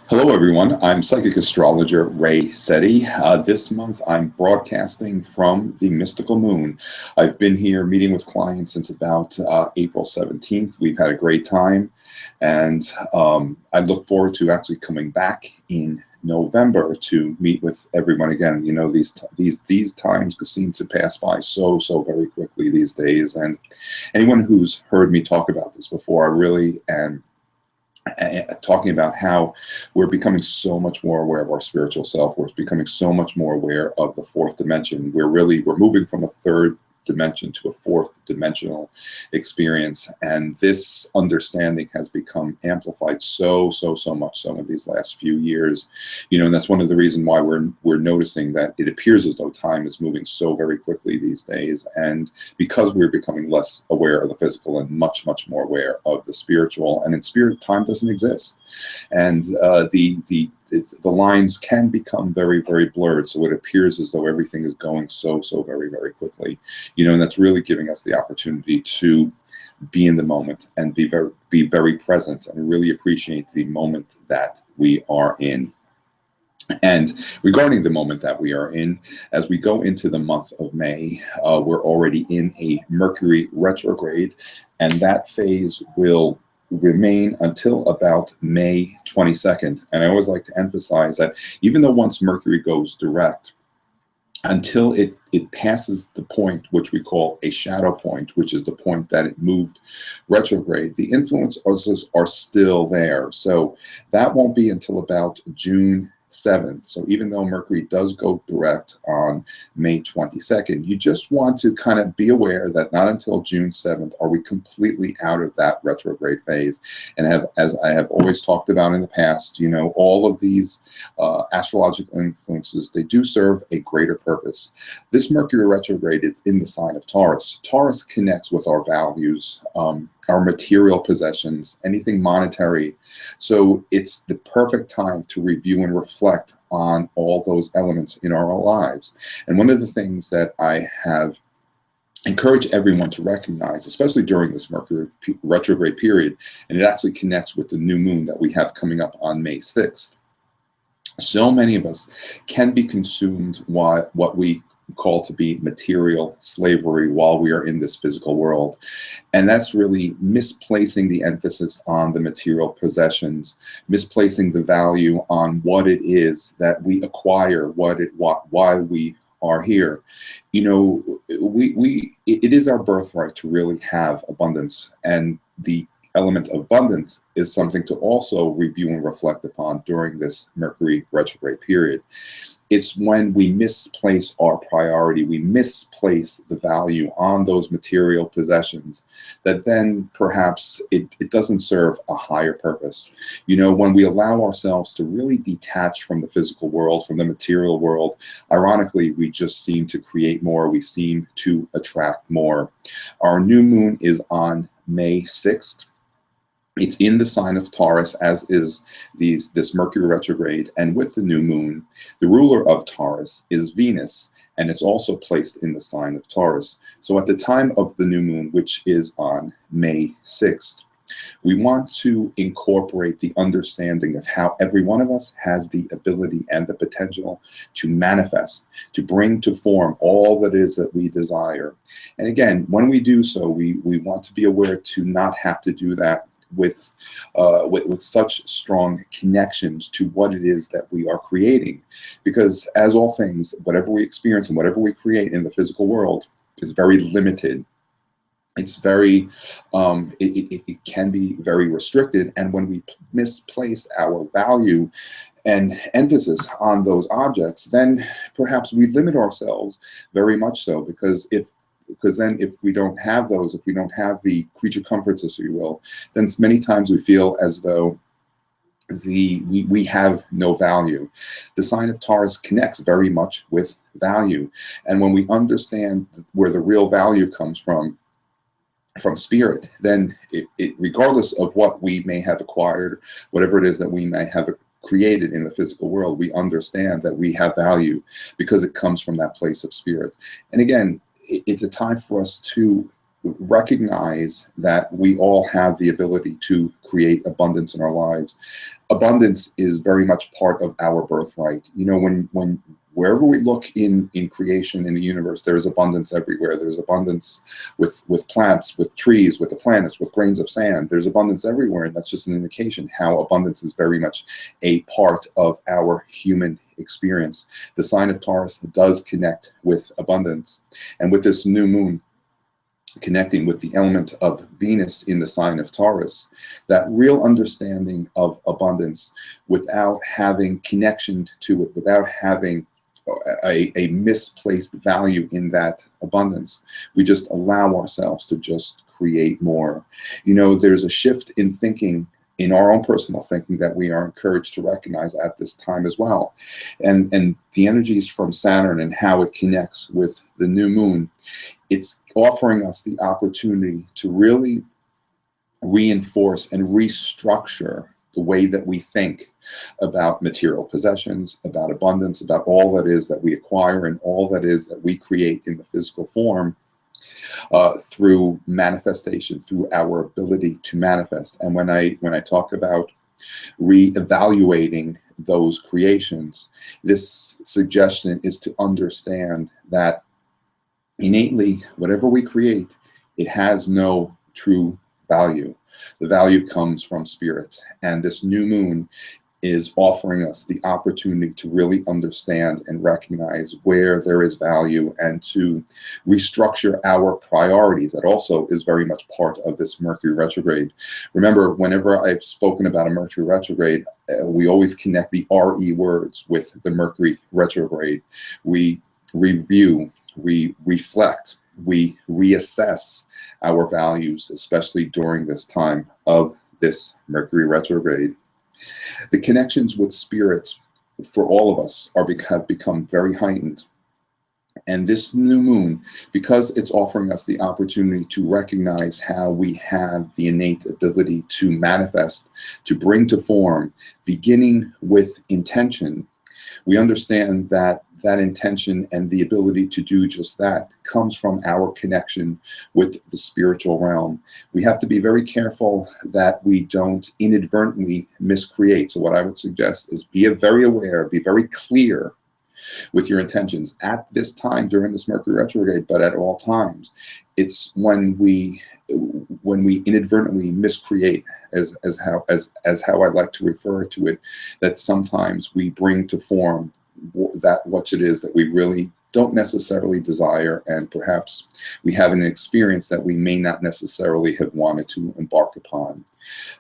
Hello, everyone. I'm Psychic Astrologer Ray Sette. This month, I'm broadcasting from the mystical moon. I've been here meeting with clients since about April 17th. We've had a great time, and I look forward to actually coming back in November to meet with everyone again. You know, these times seem to pass by so very quickly these days. And anyone who's heard me talk about this before, I really am talking about how we're becoming so much more aware of our spiritual self. We're becoming so much more aware of the fourth dimension. We're moving from a third dimension to a fourth dimensional experience, and this understanding has become amplified so much so in these last few years. You know, and that's one of the reasons why we're noticing that it appears as though time is moving so very quickly these days, and because we're becoming less aware of the physical and much more aware of the spiritual. And in spirit, time doesn't exist, and the lines can become very blurred, so it appears as though everything is going so very quickly. You know, and that's really giving us the opportunity to be in the moment and be very present and really appreciate the moment that we are in. And regarding the moment that we are in, as we go into the month of May, we're already in a Mercury retrograde, and that phase will remain until about May 22nd. And I always like to emphasize that even though once Mercury goes direct, until it passes the point which we call a shadow point, which is the point that it moved retrograde, the influences are still there. So that won't be until about June 7th. So even though Mercury does go direct on May 22nd, you just want to kind of be aware that not until June 7th are we completely out of that retrograde phase. And as I have always talked about in the past, you know, all of these astrological influences, they do serve a greater purpose. This Mercury retrograde is in the sign of Taurus. Taurus connects with our values, our material possessions, anything monetary. So it's the perfect time to review and reflect on all those elements in our lives. And one of the things that I have encouraged everyone to recognize, especially during this Mercury retrograde period, and it actually connects with the new moon that we have coming up on May 6th. So many of us can be consumed by what we call to be material slavery while we are in this physical world. And that's really misplacing the emphasis on the material possessions, misplacing the value on what it is that we acquire, why we are here. You know, it is our birthright to really have abundance, and the element of abundance is something to also review and reflect upon during this Mercury retrograde period. It's when we misplace our priority, we misplace the value on those material possessions, that then perhaps it doesn't serve a higher purpose. You know, when we allow ourselves to really detach from the physical world, from the material world, ironically, we just seem to create more, we seem to attract more. Our new moon is on May 6th. It's in the sign of Taurus, as is this Mercury retrograde. And with the new moon, the ruler of Taurus is Venus, and it's also placed in the sign of Taurus. So at the time of the new moon, which is on May 6th, we want to incorporate the understanding of how every one of us has the ability and the potential to manifest, to bring to form all that it is that we desire. And again, when we do so, we want to be aware to not have to do that with such strong connections to what it is that we are creating. Because as all things, whatever we experience and whatever we create in the physical world is very limited. It's very, it can be very restricted. And when we misplace our value and emphasis on those objects, then perhaps we limit ourselves very much so, because then if we don't have those, if we don't have the creature comforts, as you will, then many times we feel as though we have no value. The sign of Taurus connects very much with value. And when we understand where the real value comes from spirit, then regardless of what we may have acquired, whatever it is that we may have created in the physical world, we understand that we have value because it comes from that place of spirit. And again, it's a time for us to recognize that we all have the ability to create abundance in our lives. Abundance is very much part of our birthright. You know, when wherever we look in creation, in the universe, there is abundance everywhere. There's abundance with plants, with trees, with the planets, with grains of sand. There's abundance everywhere, and that's just an indication how abundance is very much a part of our human experience. The sign of Taurus does connect with abundance, and with this new moon connecting with the element of Venus in the sign of Taurus, that real understanding of abundance without having connection to it, without having a misplaced value in that abundance. We just allow ourselves to just create more. You know, there's a shift in thinking, in our own personal thinking, that we are encouraged to recognize at this time as well. And the energies from Saturn and how it connects with the new moon, it's offering us the opportunity to really reinforce and restructure the way that we think about material possessions, about abundance, about all that is that we acquire and all that is that we create in the physical form, through manifestation, through our ability to manifest. And when I talk about reevaluating those creations, this suggestion is to understand that innately, whatever we create, it has no true value. The value comes from spirit, and this new moon is offering us the opportunity to really understand and recognize where there is value and to restructure our priorities. That also is very much part of this Mercury retrograde. Remember, whenever I've spoken about a Mercury retrograde, we always connect the RE words with the Mercury retrograde. We review, we reflect, we reassess our values, especially during this time of this Mercury retrograde. The connections with spirit for all of us have become very heightened. And this new moon, because it's offering us the opportunity to recognize how we have the innate ability to manifest, to bring to form, beginning with intention, we understand that that intention and the ability to do just that comes from our connection with the spiritual realm. We have to be very careful that we don't inadvertently miscreate. So what I would suggest is be very aware, be very clear with your intentions at this time during this Mercury retrograde, but at all times. It's when we inadvertently miscreate, as how I like to refer to it, that sometimes we bring to form that what it is that we really don't necessarily desire, and perhaps we have an experience that we may not necessarily have wanted to embark upon.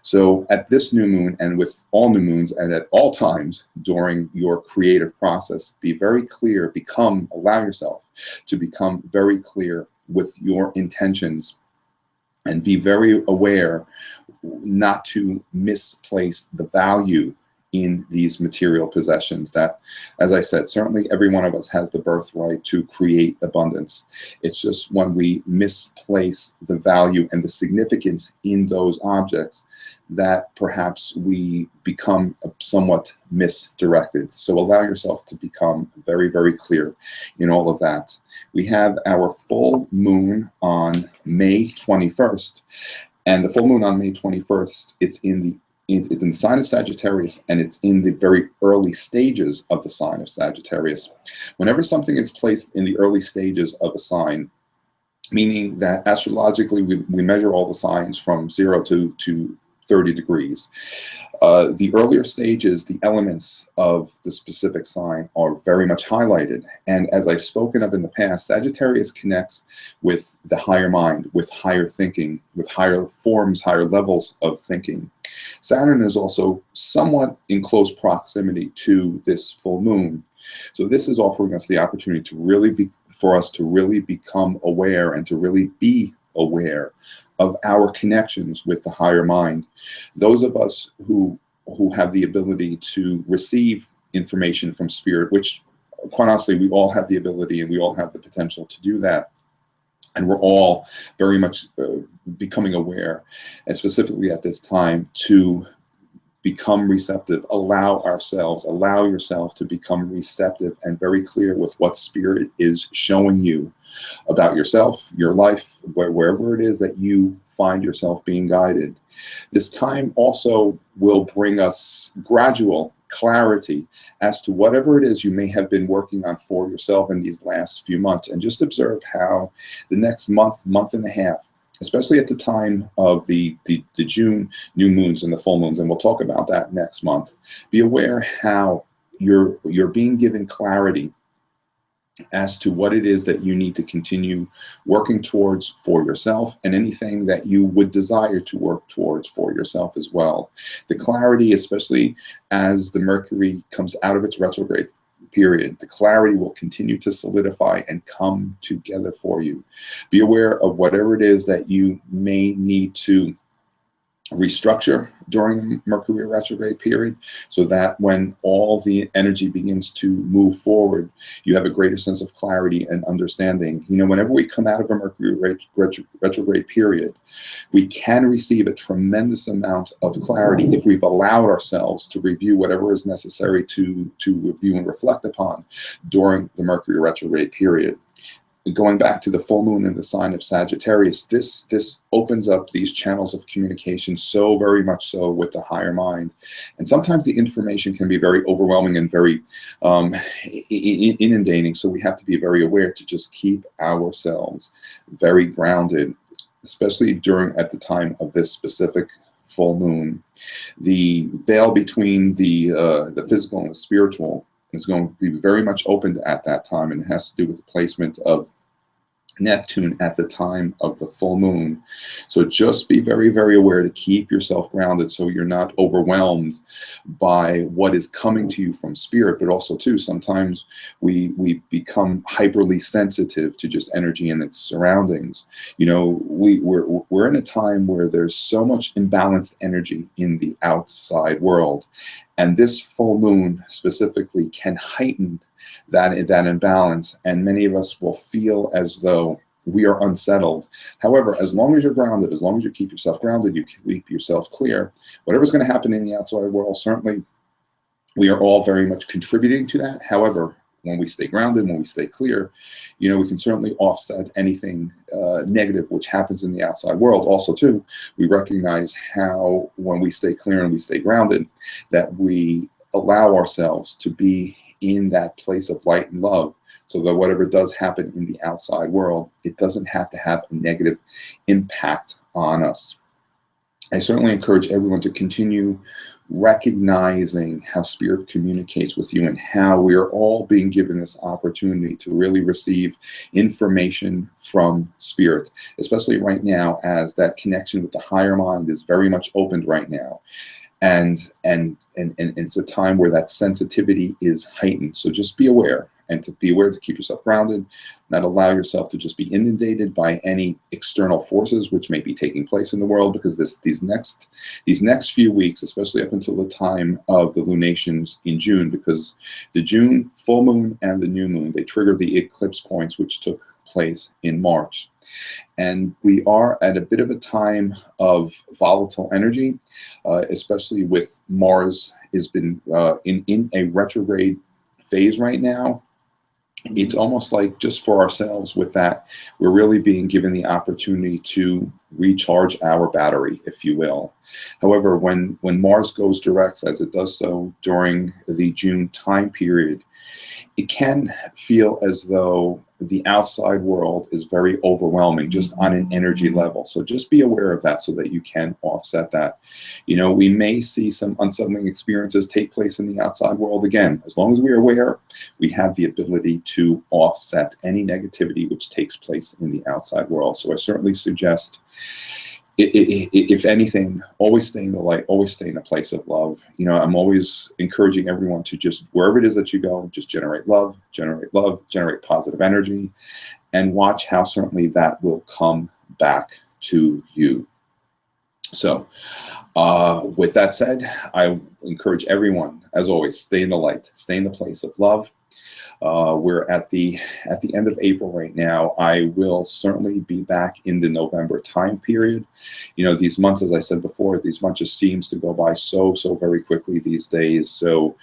So at this new moon, and with all new moons, and at all times during your creative process, be very clear, allow yourself to become very clear with your intentions, and be very aware not to misplace the value in these material possessions that, as I said, certainly every one of us has the birthright to create abundance. It's just when we misplace the value and the significance in those objects that perhaps we become somewhat misdirected. So allow yourself to become very, very clear in all of that. We have our full moon on May 21st. And the full moon on May 21st, it's in the sign of Sagittarius, and it's in the very early stages of the sign of Sagittarius. Whenever something is placed in the early stages of a sign, meaning that astrologically we measure all the signs from 0 to 30 degrees. The earlier stages, the elements of the specific sign are very much highlighted. And as I've spoken of in the past, Sagittarius connects with the higher mind, with higher thinking, with higher forms, higher levels of thinking. Saturn is also somewhat in close proximity to this full moon. So this is offering us the opportunity to for us to really become aware and to really be aware of our connections with the higher mind. Those of us who have the ability to receive information from spirit, which quite honestly, we all have the ability and we all have the potential to do that. And we're all very much becoming aware, and specifically at this time, to become receptive. Allow yourself to become receptive and very clear with what spirit is showing you about yourself, your life, wherever it is that you find yourself being guided. This time also will bring us gradual clarity as to whatever it is you may have been working on for yourself in these last few months, and just observe how the next month, month and a half, especially at the time of the June new moons and the full moons, and we'll talk about that next month. Be aware how you're being given clarity as to what it is that you need to continue working towards for yourself, and anything that you would desire to work towards for yourself as well. The clarity, especially as the Mercury comes out of its retrograde period, the clarity will continue to solidify and come together for you. Be aware of whatever it is that you may need to restructure during the Mercury retrograde period, so that when all the energy begins to move forward, you have a greater sense of clarity and understanding. You know, whenever we come out of a Mercury retrograde period, we can receive a tremendous amount of clarity if we've allowed ourselves to review whatever is necessary to review and reflect upon during the Mercury retrograde period. Going back to the full moon in the sign of Sagittarius, this opens up these channels of communication so very much so with the higher mind. And sometimes the information can be very overwhelming and very inundating. So we have to be very aware to just keep ourselves very grounded, especially at the time of this specific full moon. The veil between the physical and the spiritual is going to be very much opened at that time, and it has to do with the placement of Neptune at the time of the full moon. So just be very, very aware to keep yourself grounded, so you're not overwhelmed by what is coming to you from spirit. But also too, sometimes we become hyperly sensitive to just energy and its surroundings. You know, we're in a time where there's so much imbalanced energy in the outside world, and this full moon specifically can heighten that imbalance, and many of us will feel as though we are unsettled. However, as long as you're grounded, as long as you keep yourself grounded, you keep yourself clear, whatever's going to happen in the outside world, certainly we are all very much contributing to that. However, when we stay grounded, when we stay clear, you know, we can certainly offset anything negative which happens in the outside world. Also too, we recognize how when we stay clear and we stay grounded, that we allow ourselves to be in that place of light and love, so that whatever does happen in the outside world, it doesn't have to have a negative impact on us. I certainly encourage everyone to continue recognizing how spirit communicates with you, and how we are all being given this opportunity to really receive information from spirit, especially right now, as that connection with the higher mind is very much opened right now. And it's a time where that sensitivity is heightened. So just be aware, and to be aware to keep yourself grounded, not allow yourself to just be inundated by any external forces which may be taking place in the world, because these next few weeks, especially up until the time of the lunations in June, because the June full moon and the new moon, they trigger the eclipse points which took place in March. And we are at a bit of a time of volatile energy, especially with Mars has been in a retrograde phase right now. It's almost like, just for ourselves with that, we're really being given the opportunity to recharge our battery, if you will. However, when Mars goes direct, as it does so during the June time period, it can feel as though the outside world is very overwhelming just on an energy level. So just be aware of that, so that you can offset that. You know, we may see some unsettling experiences take place in the outside world. Again, as long as we are aware, we have the ability to offset any negativity which takes place in the outside world. So I certainly suggest, if anything, always stay in the light, always stay in a place of love. You know, I'm always encouraging everyone to just, wherever it is that you go, just generate love, generate positive energy, and watch how certainly that will come back to you. So with that said, I encourage everyone, as always, stay in the light, stay in the place of love. We're at the end of April right now. I will certainly be back in the November time period. You know, these months, as I said before, these months just seems to go by so very quickly these days. So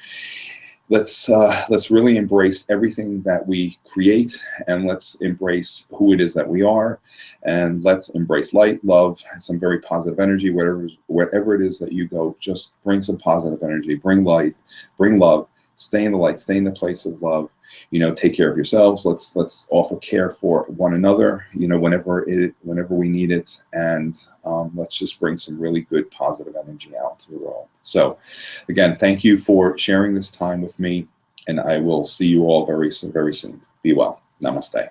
let's really embrace everything that we create, and let's embrace who it is that we are, and let's embrace light, love, some very positive energy. Wherever it is that you go, just bring some positive energy, bring light, bring love, stay in the light, stay in the place of love. Take care of yourselves. Let's offer care for one another, whenever we need it, and let's just bring some really good positive energy out to the world. So again, thank you for sharing this time with me, and I will see you all very soon. Be well. Namaste.